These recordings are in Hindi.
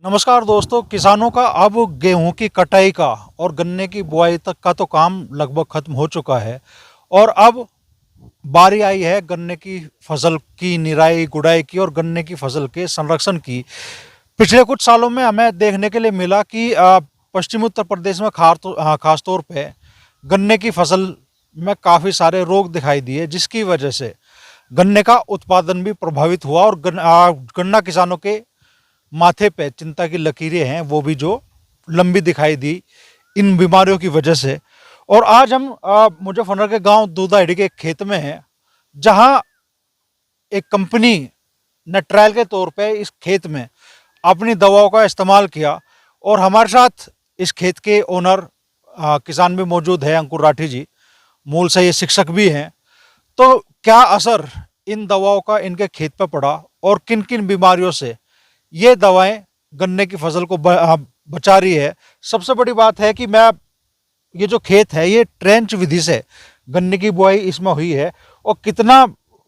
नमस्कार दोस्तों, किसानों का अब गेहूं की कटाई का और गन्ने की बुआई तक का तो काम लगभग खत्म हो चुका है और अब बारी आई है गन्ने की फसल की निराई गुड़ाई की और गन्ने की फसल के संरक्षण की। पिछले कुछ सालों में हमें देखने के लिए मिला कि पश्चिमी उत्तर प्रदेश में खास तौर पे गन्ने की फसल में काफ़ी सारे रोग दिखाई दिए, जिसकी वजह से गन्ने का उत्पादन भी प्रभावित हुआ और गन्ना किसानों के माथे पे चिंता की लकीरें हैं वो भी जो लंबी दिखाई दी इन बीमारियों की वजह से। और आज हम मुजफ्फरनगर के गांव दूधाहेड़ी के एक खेत में हैं, जहां एक कंपनी ने ट्रायल के तौर पे इस खेत में अपनी दवाओं का इस्तेमाल किया और हमारे साथ इस खेत के ओनर किसान भी मौजूद है, अंकुर राठी जी। मूल से ये शिक्षक भी हैं। तो क्या असर इन दवाओं का इनके खेत पर पड़ा और किन किन बीमारियों से ये दवाएं गन्ने की फसल को बचा रही है। सबसे बड़ी बात है कि ये जो खेत है ये ट्रेंच विधि से गन्ने की बुआई इसमें हुई है और कितना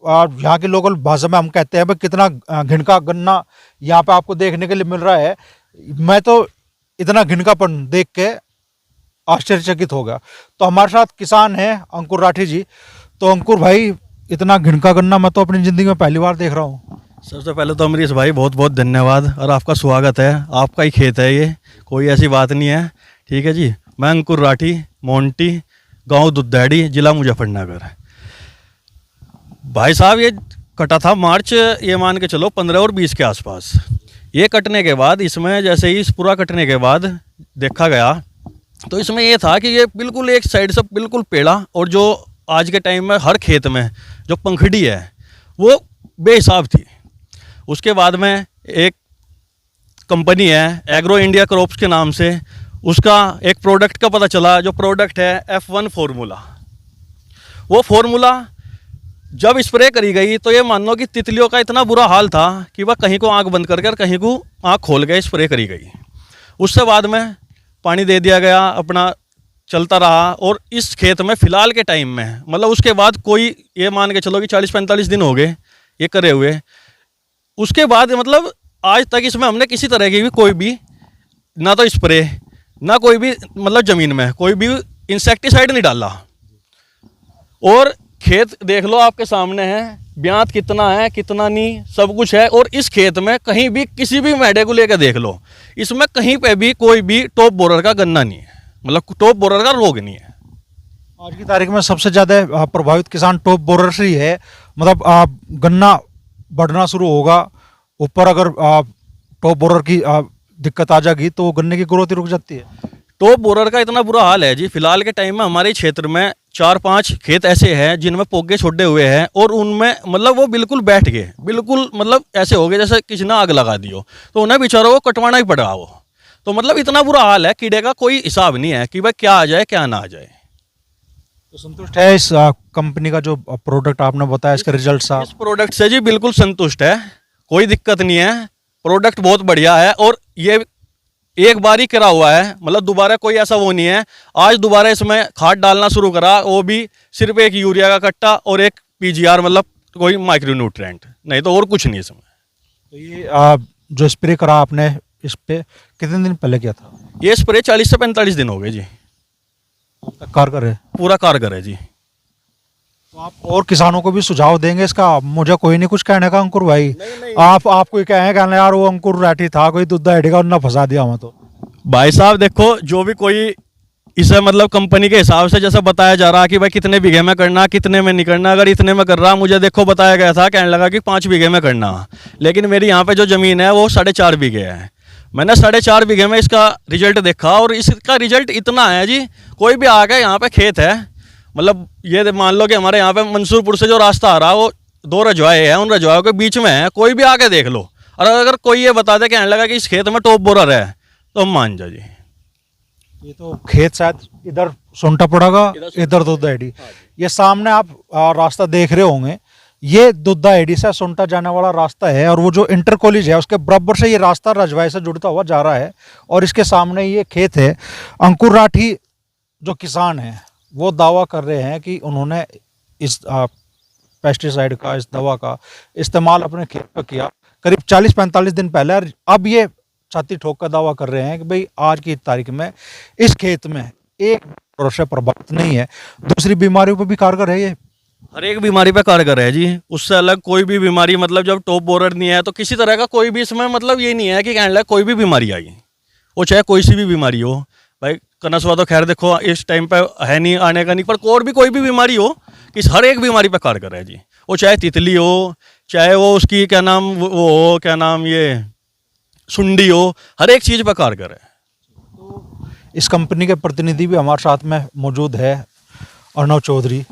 यहाँ की लोकल भाषा में हम कहते हैं भाई कितना घिनका गन्ना यहाँ पे आपको देखने के लिए मिल रहा है। मैं तो इतना घिनकापन देख के आश्चर्यचकित हो गया। तो हमारे साथ किसान हैं अंकुर राठी जी। तो अंकुर भाई, इतना घिनका गन्ना मैं तो अपनी ज़िंदगी में पहली बार देख रहा हूँ। सबसे पहले तो अमरीश भाई बहुत बहुत धन्यवाद और आपका स्वागत है। आपका ही खेत है ये, कोई ऐसी बात नहीं है। ठीक है जी। मैं अंकुर राठी, मोंटी, गांव दूधाहेड़ी, जिला मुजफ्फरनगर। भाई साहब ये कटा था मार्च, ये मान के चलो 15 और 20 के आसपास। ये कटने के बाद इसमें जैसे ही इस पूरा कटने के बाद देखा गया तो इसमें ये था कि ये बिल्कुल एक साइड से बिल्कुल पेड़ा, और जो आज के टाइम में हर खेत में जो पंखड़ी है वो बेहिसाब थी। उसके बाद में एक कंपनी है एग्रो इंडिया क्रॉप्स के नाम से, उसका एक प्रोडक्ट का पता चला, जो प्रोडक्ट है F1 फार्मूला। वो फार्मूला जब स्प्रे करी गई तो ये मान लो कि तितलियों का इतना बुरा हाल था कि वह कहीं को आंख बंद करके कहीं को आंख खोल के स्प्रे करी गई। उससे बाद में पानी दे दिया गया, अपना चलता रहा। और इस खेत में फ़िलहाल के टाइम में मतलब उसके बाद कोई ये मान के चलो कि 40-45 दिन हो गए ये करे हुए। उसके बाद मतलब आज तक इसमें हमने किसी तरह की भी कोई भी ना तो स्प्रे ना कोई भी मतलब ज़मीन में कोई भी इंसेक्टिसाइड नहीं डाला। और खेत देख लो आपके सामने है, ब्यात कितना है कितना नहीं सब कुछ है। और इस खेत में कहीं भी किसी भी मैडे को लेकर देख लो, इसमें कहीं पे भी कोई भी टॉप बोरर का गन्ना नहीं है, मतलब टॉप बोरर का रोग नहीं है। आज की तारीख में सबसे ज़्यादा प्रभावित किसान टॉप बोरर से ही है। मतलब गन्ना बढ़ना शुरू होगा ऊपर, अगर टॉप बोरर की दिक्कत आ जाएगी तो गन्ने की ग्रोथ ही रुक जाती है। टॉप बोरर का इतना बुरा हाल है जी। फिलहाल के टाइम में हमारे क्षेत्र में 4-5 खेत ऐसे हैं जिनमें पोगे छोड़े हुए हैं और उनमें मतलब वो बिल्कुल बैठ गए, बिल्कुल मतलब ऐसे हो गए जैसे किसी ने आग लगा दी हो। तो उन्हें बेचारों को कटवाना ही पड़ा वो। तो मतलब इतना बुरा हाल है, कीड़े का कोई हिसाब नहीं है कि भाई क्या आ जाए क्या ना आ जाए। तो संतुष्ट है इस कंपनी का जो प्रोडक्ट आपने बताया, इसके रिजल्ट साहब? इस प्रोडक्ट से जी बिल्कुल संतुष्ट है, कोई दिक्कत नहीं है। प्रोडक्ट बहुत बढ़िया है और ये एक बार ही करा हुआ है, मतलब दोबारा कोई ऐसा वो नहीं है। आज दोबारा इसमें खाद डालना शुरू करा, वो भी सिर्फ एक यूरिया का कट्टा और एक PGR, मतलब कोई माइक्रोन्यूट्रेंट, नहीं तो और कुछ नहीं इसमें। तो ये जो स्प्रे करा आपने, इस पे कितने दिन पहले किया था? ये स्प्रे 40 से 45 दिन हो गए जी। कारगर है? पूरा कारगर है जी। तो आप और किसानों को भी सुझाव देंगे इसका? मुझे कोई नहीं कुछ कहने का अंकुर भाई। नहीं। आपको कहें कहना यार वो अंकुर राठी था कोई दूधाहेड़ी का, उन्होंने फंसा दिया हमें। तो भाई साहब देखो, जो भी कोई इसे मतलब कंपनी के हिसाब से जैसा बताया जा रहा कि भाई कितने बीघे में करना कितने में नहीं करना, अगर इतने में कर रहा, मुझे देखो बताया गया था, कहने लगा कि 5 बीघे में करना, लेकिन मेरी यहाँ पे जो ज़मीन है वो 4.5 बीघे है। मैंने 4.5 बीघे में इसका रिजल्ट देखा और इसका रिजल्ट इतना है जी, कोई भी आ गया यहाँ पे खेत है, मतलब ये मान लो कि हमारे यहाँ पे मंसूरपुर से जो रास्ता आ रहा है वो 2 रजवाए हैं, उन रजवायों के बीच में है, कोई भी आके देख लो। और अगर कोई ये बता दे कहने लगा कि इस खेत में टॉप बोरर है तो हम मान जाओ जी। ये तो खेत शायद इधर सोंटा पड़ेगा, इधर दूधाहेड़ी। ये सामने आप रास्ता देख रहे होंगे, ये दूधाहेड़ी से सोंटा जाने वाला रास्ता है और वो जो इंटर कॉलेज है उसके बराबर से ये रास्ता रजवाए से जुड़ता हुआ जा रहा है और इसके सामने ये खेत है। अंकुर राठी जो किसान है वो दावा कर रहे हैं कि उन्होंने इस पेस्टिसाइड का, इस दवा का इस्तेमाल अपने खेत पर किया करीब 40-45 दिन पहले। अब ये छाती ठोक कर दावा कर रहे हैं कि भाई आज की तारीख में इस खेत में एक बोरर से प्रभावित नहीं है। दूसरी बीमारियों पर भी कारगर है ये। हर एक बीमारी पे कारगर है जी। उससे अलग कोई भी बीमारी, मतलब जब टॉप बोरर नहीं है तो किसी तरह का कोई भी इसमें मतलब ये नहीं है कि कहने लगा कोई भी बीमारी आई, वो चाहे कोई सी भी बीमारी हो। भाई कनस्वा तो खैर देखो इस टाइम पे है नहीं, आने का नहीं, पर और भी कोई भी बीमारी हो कि हर एक बीमारी पे कारगर है जी। वो चाहे तितली हो, चाहे वो उसकी क्या नाम वो हो, क्या नाम ये सुंडी हो, हर एक चीज़ पे कारगर है। इस कंपनी के प्रतिनिधि भी हमारे साथ में मौजूद है, अर्णव चौधरी।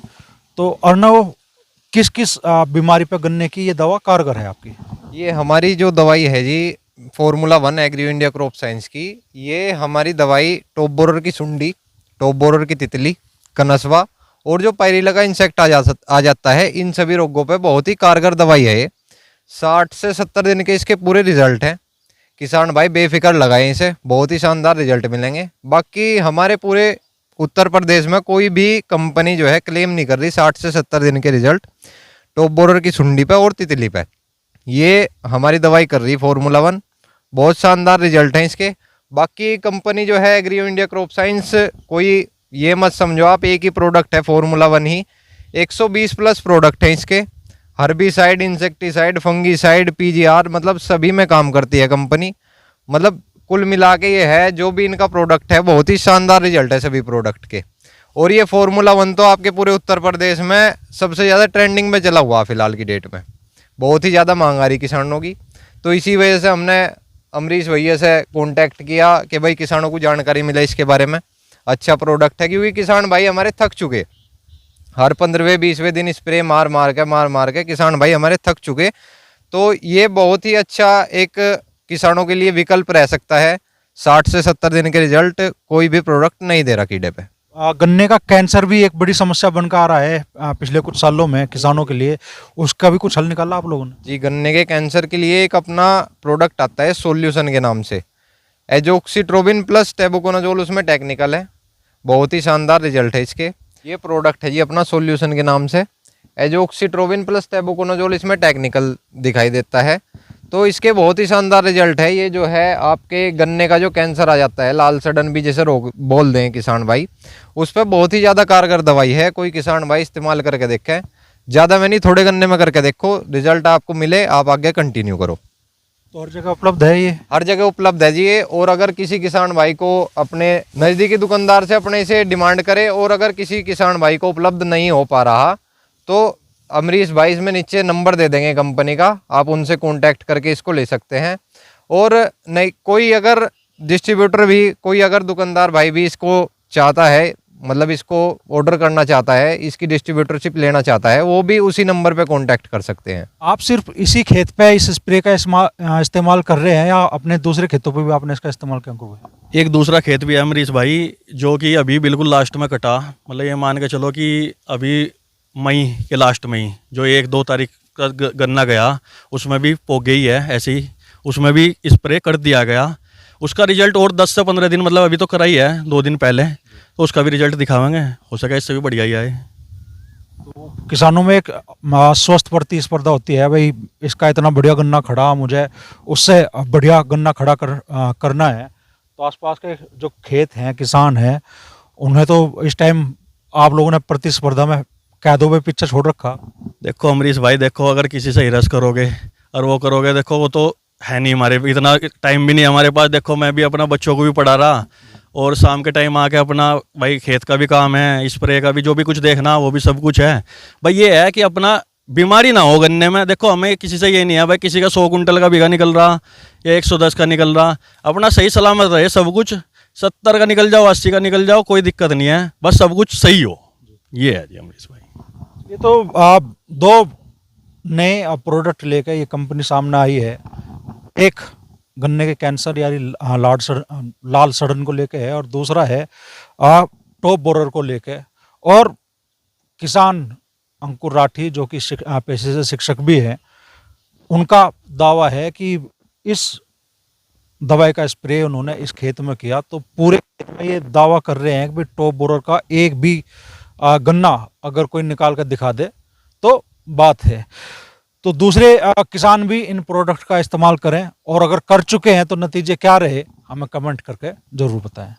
तो अर्णव, किस किस बीमारी पर गन्ने की ये दवा कारगर है आपकी? ये हमारी जो दवाई है जी formula 1 Agri India Crop Science की, ये हमारी दवाई टॉप बोरर की सुंडी, टॉप बोरर की तितली, कनस्वा और जो पायरिला का इंसेक्ट आ जाता है, इन सभी रोगों पे बहुत ही कारगर दवाई है ये। 60 से 70 दिन के इसके पूरे रिजल्ट हैं। किसान भाई बेफिक्र लगाएं इसे, बहुत ही शानदार रिजल्ट मिलेंगे। बाकी हमारे पूरे उत्तर प्रदेश में कोई भी कंपनी जो है क्लेम नहीं कर रही 60 से 70 दिन के रिजल्ट टॉप बोरर की सुंडी पे और तितली पे। ये हमारी दवाई कर रही फॉर्मूला 1, बहुत शानदार रिजल्ट हैं इसके। बाकी कंपनी जो है एग्री इंडिया क्रॉप साइंस, कोई ये मत समझो आप एक ही प्रोडक्ट है फॉर्मूला 1 ही, 120 प्लस प्रोडक्ट हैं इसके। हर्बिसाइड, इंसेक्टिसाइड, फंगीसाइड, पीजीआर, मतलब सभी में काम करती है कंपनी। मतलब कुल मिला के ये है जो भी इनका प्रोडक्ट है, बहुत ही शानदार रिजल्ट है सभी प्रोडक्ट के। और ये फॉर्मूला 1 तो आपके पूरे उत्तर प्रदेश में सबसे ज़्यादा ट्रेंडिंग में चला हुआ फिलहाल की डेट में, बहुत ही ज़्यादा मांग आ रही किसानों की। तो इसी वजह से हमने अमरीश भैया से कांटेक्ट किया कि भाई किसानों को जानकारी मिले इसके बारे में। अच्छा प्रोडक्ट है, क्योंकि किसान भाई हमारे थक चुके, हर 15वें 20वें दिन स्प्रे मार मार के किसान भाई हमारे थक चुके। तो ये बहुत ही अच्छा एक किसानों के लिए विकल्प रह सकता है। 60 से 70 दिन के रिजल्ट कोई भी प्रोडक्ट नहीं दे रहा कीड़े पे। गन्ने का कैंसर भी एक बड़ी समस्या बनकर आ रहा है पिछले कुछ सालों में किसानों के लिए, उसका भी कुछ हल निकाला आप लोगों ने? जी, गन्ने के कैंसर के लिए एक अपना प्रोडक्ट आता है सोल्यूशन के नाम से, एजोक्सिट्रोबिन प्लस टेबुकोनाजोल उसमें टेक्निकल है, बहुत ही शानदार रिजल्ट है इसके। ये प्रोडक्ट है जी अपना सोल्यूशन के नाम से, एजोक्सिट्रोबिन प्लस टेबुकोनाजोल इसमें टेक्निकल दिखाई देता है। तो इसके बहुत ही शानदार रिजल्ट है। ये जो है आपके गन्ने का जो कैंसर आ जाता है, लाल सड़न भी जैसे रोग बोल दें किसान भाई, उस पर बहुत ही ज़्यादा कारगर दवाई है। कोई किसान भाई इस्तेमाल करके देखें, ज़्यादा में नहीं थोड़े गन्ने में करके देखो, रिजल्ट आपको मिले, आप आगे कंटिन्यू करो। तो हर जगह उपलब्ध है ये? हर जगह उपलब्ध है जी ये। और अगर किसी किसान भाई को अपने नज़दीकी दुकानदार से अपने से डिमांड करे, और अगर किसी किसान भाई को उपलब्ध नहीं हो पा रहा, तो अमरीश भाई इसमें नीचे नंबर दे देंगे कंपनी का, आप उनसे कांटेक्ट करके इसको ले सकते हैं। और नहीं कोई अगर डिस्ट्रीब्यूटर भी, कोई अगर दुकानदार भाई भी इसको चाहता है, मतलब इसको ऑर्डर करना चाहता है, इसकी डिस्ट्रीब्यूटरशिप लेना चाहता है, वो भी उसी नंबर पे कांटेक्ट कर सकते हैं। आप सिर्फ इसी खेत पे इस स्प्रे का इस्तेमाल कर रहे हैं या अपने दूसरे खेतों पे भी आपने इसका इस्तेमाल किया हुआ है? एक दूसरा खेत भी है अमरीश भाई, जो कि अभी बिल्कुल लास्ट में कटा, मतलब ये मान के चलो कि अभी मई के लास्ट में ही जो 1-2 तारीख का गन्ना गया, उसमें भी पोग गई है ऐसे ही, उसमें भी स्प्रे कर दिया गया। उसका रिजल्ट और 10 से 15 दिन, मतलब अभी तो करा ही है 2 दिन पहले, तो उसका भी रिजल्ट दिखावेंगे, हो सके इससे भी बढ़िया ही आए। तो किसानों में एक स्वस्थ प्रतिस्पर्धा होती है, भाई इसका इतना बढ़िया गन्ना खड़ा, मुझे उससे बढ़िया गन्ना खड़ा करना है। तो आसपास के जो खेत हैं, किसान हैं, उन्हें तो इस टाइम आप लोगों ने प्रतिस्पर्धा में कैदों पे पीछे छोड़ रखा। देखो अमरीश भाई, देखो अगर किसी से हिरस करोगे और वो करोगे, देखो वो तो है नहीं, हमारे इतना टाइम भी नहीं हमारे पास। देखो मैं भी अपना बच्चों को भी पढ़ा रहा, और शाम के टाइम आके अपना भाई खेत का भी काम है, स्प्रे का भी, जो भी कुछ देखना वो भी सब कुछ है। भाई ये है कि अपना बीमारी ना हो गन्ने में। देखो हमें किसी से ये नहीं है भाई किसी का 100 कुंटल का बीघा निकल रहा या 110 का निकल रहा, अपना सही सलामत रहे सब कुछ। 70 का निकल जाओ, 80 का निकल जाओ, कोई दिक्कत नहीं है, बस सब कुछ सही हो। ये है जी अमरीश भाई। ये तो आप 2 नए प्रोडक्ट लेकर ये कंपनी सामने आई है, एक गन्ने के कैंसर यानी लाल सड़न को लेके है, और दूसरा है टॉप बोरर को लेके। और किसान अंकुर राठी जो कि पेशे से शिक्षक भी हैं, उनका दावा है कि इस दवाई का स्प्रे उन्होंने इस खेत में किया तो पूरे खेत में ये दावा कर रहे हैं कि टॉप बोरर का एक भी गन्ना अगर कोई निकाल कर दिखा दे तो बात है। तो दूसरे किसान भी इन प्रोडक्ट का इस्तेमाल करें, और अगर कर चुके हैं तो नतीजे क्या रहे हमें कमेंट करके ज़रूर बताएं।